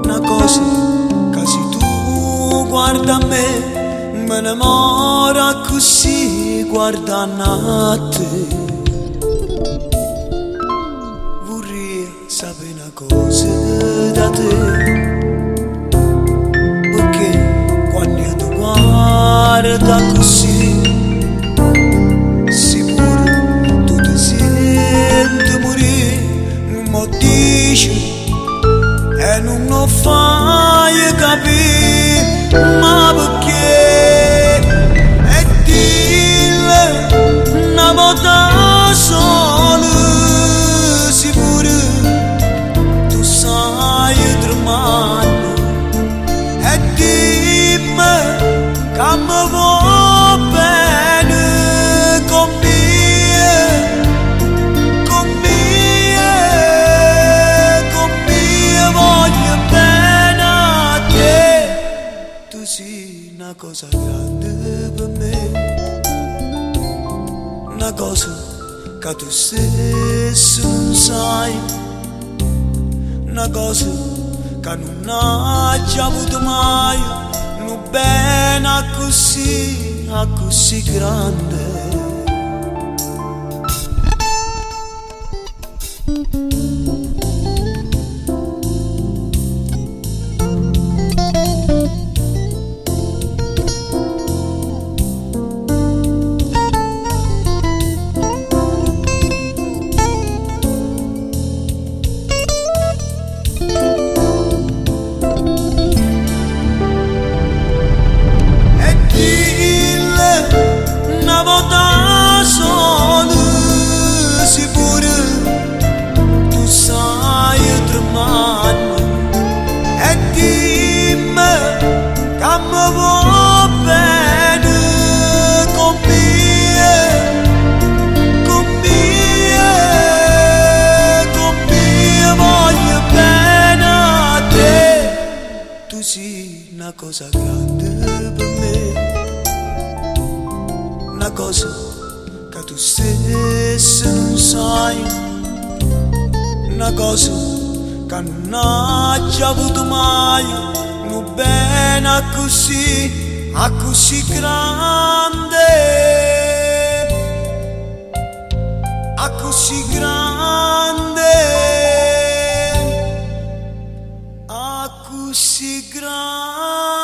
una cosa che se tu guarda me innamora così guardando a te. Vorrei sapere una cosa da te, perché quando tu guarda così sicuro tu ti senti morire, non mi dici e non lo fai capire, ma perché? E dille una volta sola, sicuro tu sai tremare, e dimmi che mi va bene con me voglio bene a te. Tu sei una cosa grande per me, una cosa che tu stesso non sai, una cosa che non hai già avuto mai, un bene così grande. Una volta sola, sicuro tu sai tremare, e dimmi che mi va bene con me voglio bene a te. Tu sei una cosa grande per me, una cosa che tu stesso non sai, una cosa che non hai già avuto mai, un bene così grande, così grande, così grande.